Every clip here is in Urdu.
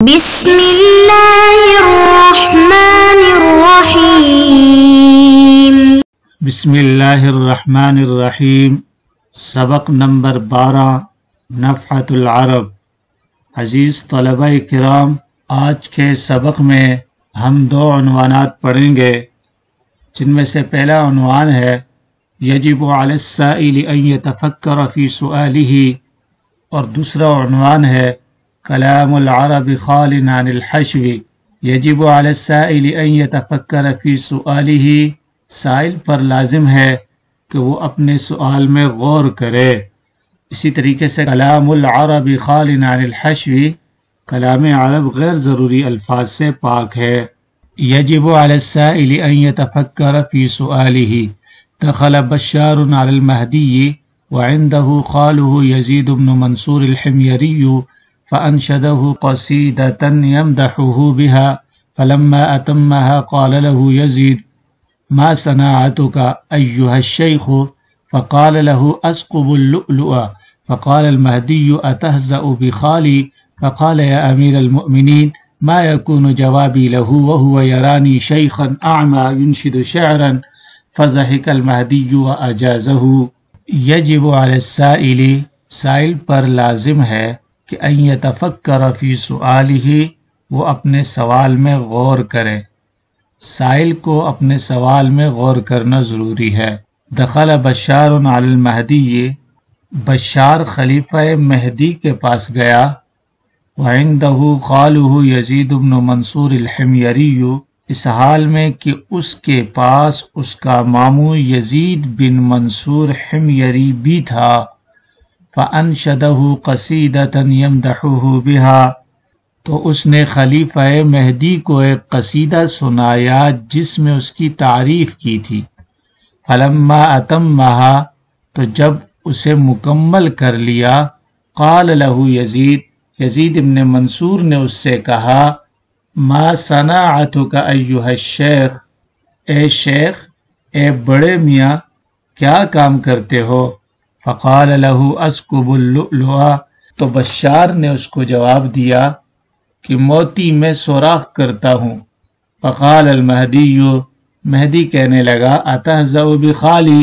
بسم اللہ الرحمن الرحیم۔ بسم اللہ الرحمن الرحیم۔ سبق نمبر 12 نفحۃ العرب۔ عزیز طلبہ کرام، آج کے سبق میں ہم 2 عنوانات پڑھیں گے، جن میں سے پہلا عنوان ہے یجب علی السائل ان یتفکر فی سؤالہ، اور دوسرا عنوان ہے کلام العرب خال عن الحشو۔ یجب علی السائل ان یتفکر فی سؤالہ، سائل پر لازم ہے کہ وہ اپنے سوال میں غور کرے۔ اسی طریقے سے کلام العرب خال عن الحشو، کلام عرب غیر ضروری الفاظ سے پاک ہے۔ یجب علی السائل ان یتفکر فی سؤالہ۔ دخل بشار علی المہدی وعنده خاله یزید بن منصور الحميري فأنشده قصيدة يمدحه بها، فلما أتمها قال له يزيد ما صناعتك أيها الشيخ؟ فقال له أسقب اللؤلؤ، فقال المهدي أتهزأ بخالي؟ فقال يا أمير المؤمنين ما يكون جوابي له وهو يراني شيخا أعمى ينشد شعرا؟ فضحك المهدي وأجازه۔ یجب علی السائل، سائل پر لازم ہے کہ ان یتفکر فی سؤالہ، وہ اپنے سوال میں غور کرے۔ سائل کو اپنے سوال میں غور کرنا ضروری ہے۔ دخل بشار علی المہدی، بشار خلیفہ مہدی کے پاس گیا۔ وعندہ خالہ یزید بن منصور الحميري، اس حال میں کہ اس کے پاس اس کا ماموں یزید بن منصور حمیری بھی تھا۔ فَأَنْشَدَهُ قَصِيدَةً يَمْدَحُهُ بِهَا، تو اس نے خلیفہ مہدی کو ایک قصیدہ سنایا جس میں اس کی تعریف کی تھی۔ فَلَمَّا أَتَمَّهَا، تو جب اسے مکمل کر لیا، قال له یزید، یزید ابن منصور نے اس سے کہا ما صناعتک ایھا الشیخ، اے شیخ، اے بڑے میاں، کیا کام کرتے ہو؟ فقال له اسکب اللؤلؤ، تو بشار نے اس کو جواب دیا کہ موتی میں سوراخ کرتا ہوں۔ فقال المہدی، مہدی کہنے لگا اتہزأ بخالی،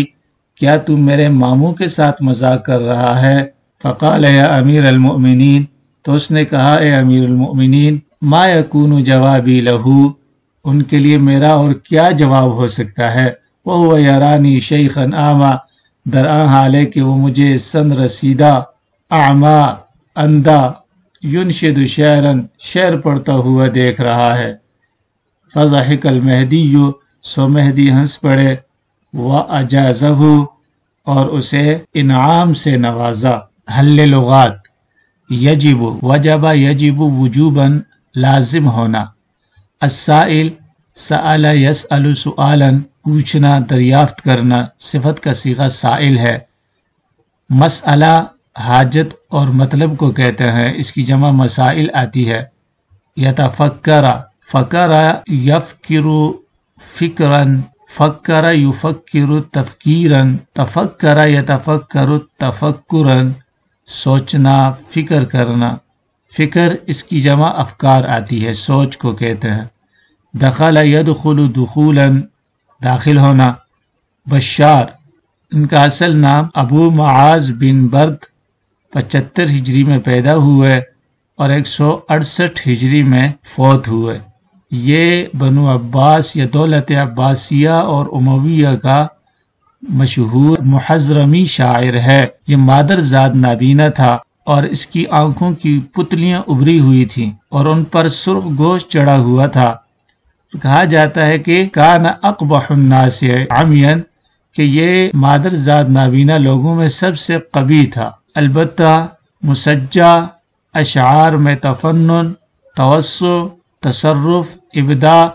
کیا تم میرے ماموں کے ساتھ مذاق کر رہا ہے؟ فقال یا امیر المؤمنین، تو اس نے کہا اے امیر المؤمنین ما یکون جوابی لہو، ان کے لیے میرا اور کیا جواب ہو سکتا ہے؟ وہو یرانی شیخا اعمی، درآں حال ہے کہ وہ مجھے سن رسیدہ، اعمی اندھا، ینشد شعرا، شعر پڑھتا ہوا دیکھ رہا ہے۔ فضحک المہدی، سو مہدی ہنس پڑے، واجازہ، اور اسے انعام سے نوازا۔ حل لغات۔ یجب، وجب یجب وجوباً، لازم ہونا۔ السائل، سأل یسأل سؤالاً، پوچھنا، دریافت کرنا، صفت کا صیغہ سائل ہے۔ مسئلہ حاجت اور مطلب کو کہتے ہیں، اس کی جمع مسائل آتی ہے۔ یتفکر، فکر یفکر فکراً، فکر یفکر تفکیراً، تفکر یتفکر تفکراً، سوچنا، فکر کرنا۔ فکر اس کی جمع افکار آتی ہے، سوچ کو کہتے ہیں۔ دخل یدخل دخولاً، داخل ہونا۔ بشار، ان کا اصل نام ابو معاذ بن برد 75 ہجری میں پیدا ہوئے اور 168 ہجری میں فوت ہوئے۔ یہ بنو عباس یا دولت عباسیہ اور امویہ کا مشہور محضرمی شاعر ہے۔ یہ مادر زاد نابینا تھا اور اس کی آنکھوں کی پتلیاں ابری ہوئی تھیں اور ان پر سرخ گوشت چڑھا ہوا تھا۔ کہا جاتا ہے کہ کان اقبح الناس عمیا، کہ یہ مادر زاد نابینا لوگوں میں سب سے قبیح تھا۔ البتہ مسجع، اشعار میں تفنن، توسع، تصرف، ابداع،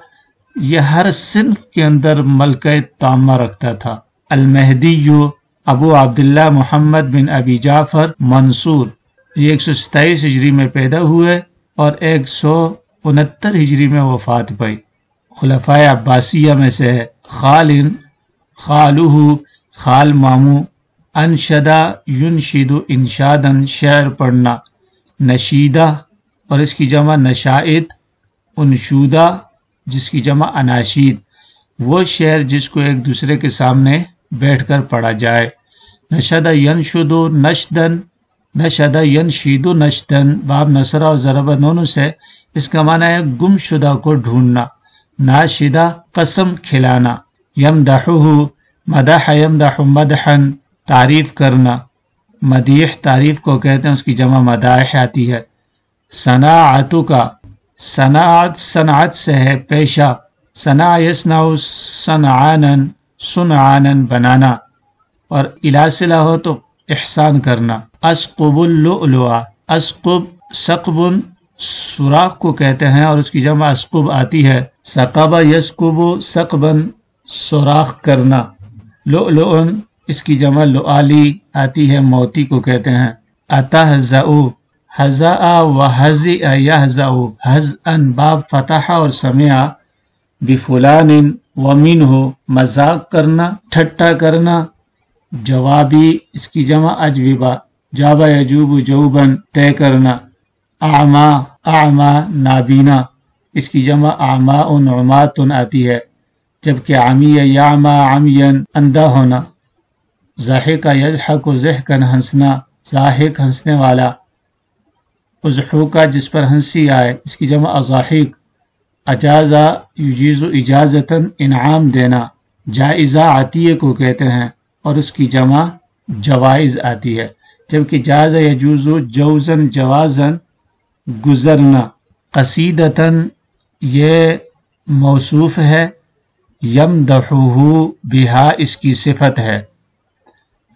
یہ ہر صنف کے اندر ملکہ تامہ رکھتا تھا۔ المہدی، ابو عبداللہ محمد بن ابی جعفر منصور، یہ 127 ہجری میں پیدا ہوئے اور 169 ہجری میں وفات پائی۔ خلفائے عباسیہ میں سے ہے۔ خالن، خالہ، خال ماموں۔ انشدہ ینشد انشادن، شعر پڑھنا۔ نشیدہ، اور اس کی جمع نشائد، انشودہ جس کی جمع اناشید، وہ شعر جس کو ایک دوسرے کے سامنے بیٹھ کر پڑھا جائے۔ نشد ینشد نشدن، نشد ینشید نشدن، باب نصرہ اور ضرب نون سے اس کا معنی ہے گم شدہ کو ڈھونڈنا۔ ناشدہ قسم کھلانا۔ یمدحہ، مدح یمدح مدحن، تعریف کرنا۔ مدیح تعریف کو کہتے ہیں، اس کی جمع مدائح آتی ہے۔ صناعت کا، صناعت صنعت سے ہے پیشہ، صنع یصنع صنعانا، صنعانا بنانا، اور الاصلہ ہو تو احسان کرنا۔ اسقب اللؤلؤ، اسقب ثقب سوراخ کو کہتے ہیں اور اس کی جمع اسقب آتی ہے۔ ثقب یثقب ثقبا، سوراخ کرنا۔ لؤلؤ اس کی جمع لؤالی آتی ہے، موتی کو کہتے ہیں۔ اتہزأ، ہزأ و ہزئ یہزأ، ہزءا باب فتح اور سمع، بفلان ومنہ مذاق کرنا، ٹھٹا کرنا۔ جوابی اس کی جمع اجوبہ، جاب یجوب جوبا طے کرنا۔ اعما، اعما نابینا، اس کی جمع اعماء عمات آتی ہے، جبکہ عمی یعما عمیا اندھا ہونا۔ ضاحک یضحک ضحکا ہنسنا، ضاحک ہنسنے والا۔ اضحوکا جس پر ہنسی آئے، اس کی جمع اضاحک۔ اجازہ یجیز اجازتا انعام دینا، جائزہ عطیہ کو کہتے ہیں اور اس کی جمع جوائز آتی ہے، جبکہ جاز یجوز جوزن جوازن گزرنا۔ قصیدتاً یہ موصوف ہے، یمدحہ بہا اس کی صفت ہے،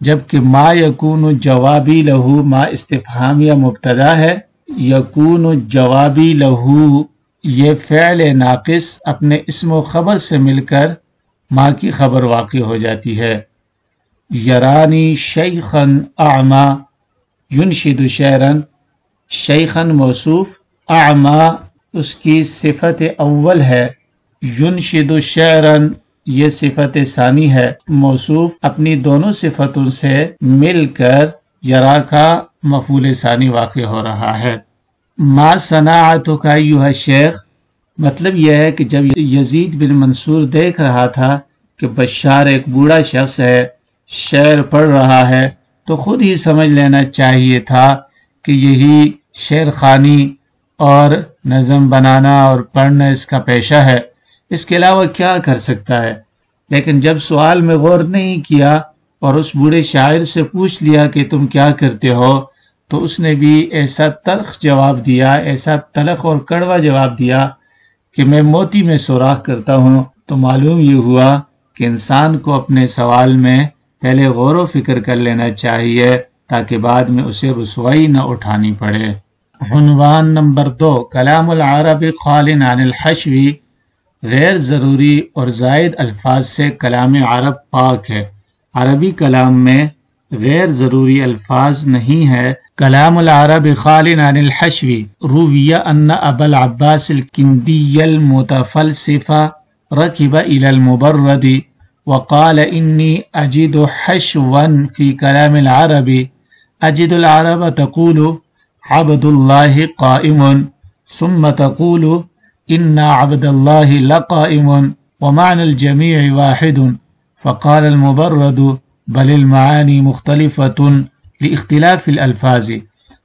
جبکہ ما یکون جوابی لہو ما استفہامیہ مبتدا ہے، یکون جوابی لہو یہ فعل ناقص اپنے اسم و خبر سے مل کر ما کی خبر واقع ہو جاتی ہے۔ یرانی شیخا اعما ینشد شعرا، شیخا موصوف، اعما اس کی صفت اول ہے، ینشد شعرا یہ صفت ثانی ہے، موصوف اپنی دونوں صفتوں سے مل کر یرا کا مفعول ثانی واقع ہو رہا ہے۔ ما صناعتک ایھا الشیخ، مطلب یہ ہے کہ جب یزید بن منصور دیکھ رہا تھا کہ بشار ایک بوڑھا شخص ہے، شعر پڑھ رہا ہے، تو خود ہی سمجھ لینا چاہیے تھا کہ یہی شعر خوانی اور نظم بنانا اور پڑھنا اس کا پیشہ ہے، اس کے علاوہ کیا کر سکتا ہے۔ لیکن جب سوال میں غور نہیں کیا اور اس بوڑھے شاعر سے پوچھ لیا کہ تم کیا کرتے ہو، تو اس نے بھی ایسا تلخ جواب دیا، ایسا تلخ اور کڑوا جواب دیا کہ میں موتی میں سوراخ کرتا ہوں۔ تو معلوم یہ ہوا کہ انسان کو اپنے سوال میں پہلے غور و فکر کر لینا چاہیے تاکہ بعد میں اسے رسوائی نہ اٹھانی پڑے۔ عنوان نمبر 2، کلام العرب خال عن الحشو، غیر ضروری اور زائد الفاظ سے کلام عرب پاک ہے۔ عربی کلام میں غیر ضروری الفاظ نہیں ہے۔ کلام العرب خال عن الحشو، روی ان ابا العباس الکندی المتفلسف رکب الى المبرد وقال انی اجد حشوا فی کلام العرب، اجد العرب تقول عبد اللہ قائم ثم تقول ان عبد اللہ لقائم ومعنى الجميع واحد، فقال المبرد بل المعاني مختلفة لاختلاف الألفاظ،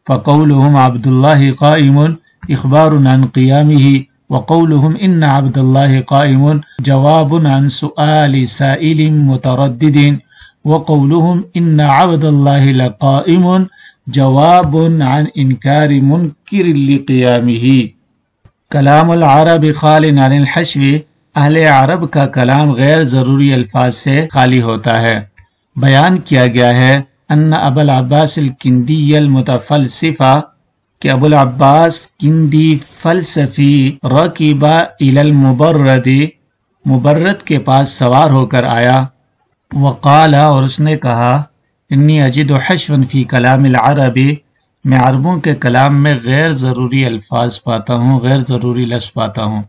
فقولهم عبد الله قائم إخبار عن قيامه، وقولهم إن عبد الله قائم جواب عن سؤال سائل متردد، وقولهم إن عبد الله لقائم جواب عن إنكار منكر لقيامه۔ کلام العرب خال عن الحشو، اہل عرب کا کلام غیر ضروری الفاظ سے خالی ہوتا ہے۔ بیان کیا گیا ہے ان ابا العباس الکندی المتفلسف، کہ ابو العباس کندی فلسفی رکب الی المبرد، مبرد کے پاس سوار ہو کر آیا، وقال اور اس نے کہا انی اجد حشوا فی کلام العرب، میں عربوں کے کلام میں غیر ضروری الفاظ پاتا ہوں، غیر ضروری لفظ پاتا ہوں۔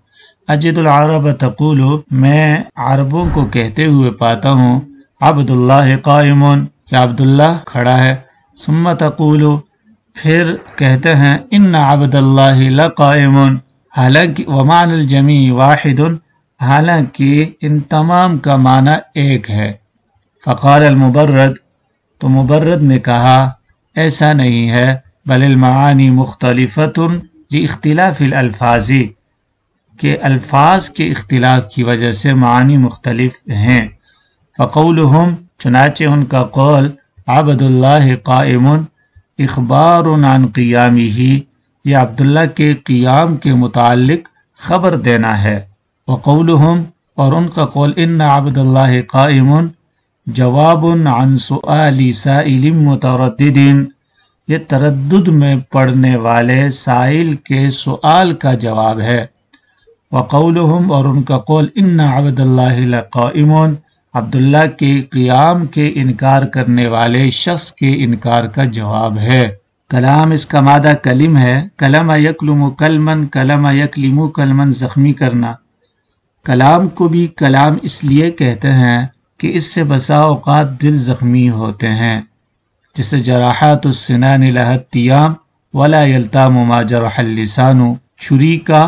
اجد العرب تقول، میں عربوں کو کہتے ہوئے پاتا ہوں عبد اللہ قائم، کہ عبداللہ کھڑا ہے، ثم تقول پھر کہتے ہیں ان عبد اللہ لقائم، حالانکہ ومعنى الجمیع واحد، حالانکہ ان تمام کا معنی ایک ہے۔ فقال المبرد، تو مبرد نے کہا ایسا نہیں ہے، بل المعانی مختلفۃ لاختلاف الالفاظ، کہ الفاظ کے اختلاف کی وجہ سے معانی مختلف ہیں۔ فقولہم، چنانچہ ان کا قول عبد اللہ قائم اخبار عن قیامہ، یہ عبداللہ کے قیام کے متعلق خبر دینا ہے۔ وقولہم، اور ان کا قول ان عبد اللہ قائم جواب عن سؤال سائل متردد، یہ تردد میں پڑھنے والے سائل کے سؤال کا جواب ہے۔ وقولہم، اور ان کا قول ان عبد اللہ لقائم عبداللہ کے قیام کے انکار کرنے والے شخص کے انکار کا جواب ہے۔ کلام اس کا مادہ کلم ہے، کلم یکلم کلمن، کلم یکلم کلمن زخمی کرنا۔ کلام کو بھی کلام اس لیے کہتے ہیں کہ اس سے بسا اوقات دل زخمی ہوتے ہیں، جسے جراحات السنان لها التیام ولا یلتام ما جرح اللسان، چھری کا،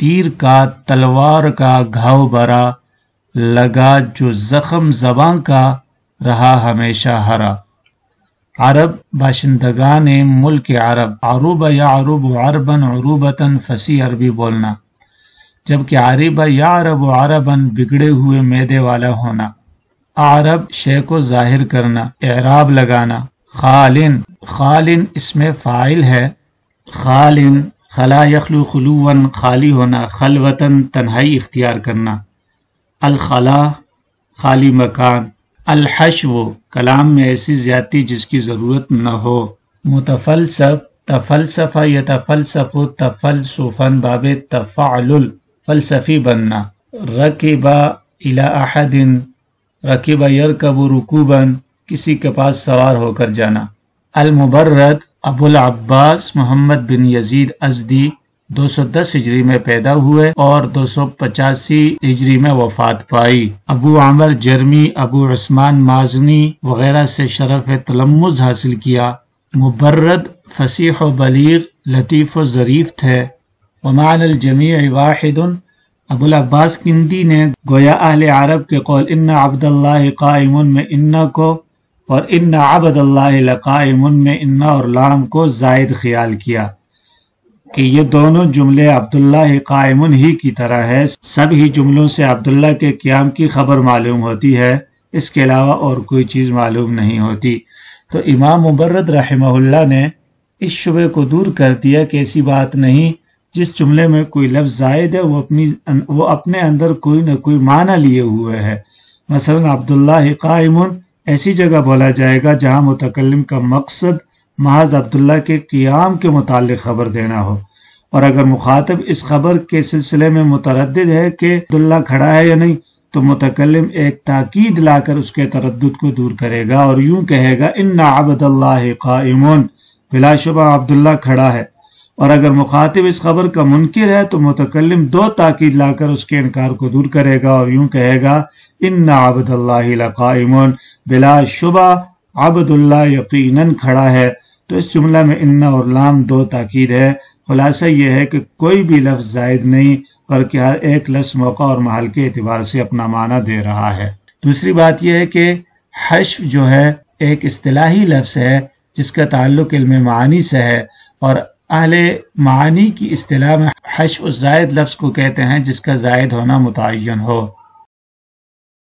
تیر کا، تلوار کا گھاؤ برا لگا جو زخم زبان کا رہا ہمیشہ ہرا۔ عرب باشندگان ملک عرب، عروب یعرب عربا عروبتا، فصیح عربی بولنا، جبکہ عریب یعرب عربا بگڑے ہوئے میدے والا ہونا۔ عرب شے کو ظاہر کرنا، اعراب لگانا۔ خالن، خالن اس میں فاعل ہے، خالن خلا یخلو خلوا، خالی ہونا، خلوتاً تنہائی اختیار کرنا۔ الخلا خالی مکان۔ الحشو کلام میں ایسی زیادتی جس کی ضرورت نہ ہو۔ متفلسف، تفلسف یتفلسف تفلسفا باب تفعل، فلسفی بننا۔ رکب الی احد، رکب یرکب رکوبا، کسی کے پاس سوار ہو کر جانا۔ المبرد ابو العباس محمد بن یزید ازدی 210 ہجری میں پیدا ہوئے اور 285 ہجری میں وفات پائی۔ ابو عمر جرمی، ابو عثمان مازنی وغیرہ سے شرف تلمذ حاصل کیا۔ مبرد فصیح و بلیغ، لطیف و ظریف تھے۔ ومعنى الجمیع واحد، ابو العباس کندی نے گویا اہل عرب کے قول ان عبد اللہ قائم میں ان کو اور ان عبد اللہ لقائم میں ان اور لام کو زائد خیال کیا کہ یہ دونوں جملے عبداللہ قائم ہی کی طرح ہے۔ سب ہی جملوں سے عبداللہ کے قیام کی خبر معلوم ہوتی ہے، اس کے علاوہ اور کوئی چیز معلوم نہیں ہوتی۔ تو امام مبرد رحمہ اللہ نے اس شبہ کو دور کر دیا کہ ایسی بات نہیں، جس جملے میں کوئی لفظ زائد ہے وہ اپنے اندر کوئی نہ کوئی معنی لیے ہوئے ہے۔ مثلا عبداللہ قائم ایسی جگہ بولا جائے گا جہاں متکلم کا مقصد محض عبداللہ کے قیام کے متعلق خبر دینا ہو، اور اگر مخاطب اس خبر کے سلسلے میں متردد ہے کہ عبداللہ کھڑا ہے یا نہیں، تو متکلم ایک تاکید لا کر اس کے تردد کو دور کرے گا اور یوں کہے گا ان عبد اللہ قائم، بلا شبہ عبداللہ کھڑا ہے۔ اور اگر مخاطب اس خبر کا منکر ہے تو متکلم دو تاکید لا کر اس کے انکار کو دور کرے گا اور یوں کہے گا ان عبد اللہ لقائم، بلا شبہ عبد اللہ یقیناً کھڑا ہے۔ تو اس جملہ میں ان اور لام دو تاکید ہے۔ خلاصہ یہ ہے کہ کوئی بھی لفظ زائد نہیں، بلکہ ہر ایک لفظ موقع اور محل کے اعتبار سے اپنا معنی دے رہا ہے۔ دوسری بات یہ ہے کہ حشو جو ہے ایک اصطلاحی لفظ ہے جس کا تعلق علم معانی سے ہے، اور اہل معانی کی اصطلاح میں حشو زائد لفظ کو کہتے ہیں جس کا زائد ہونا متعین ہو۔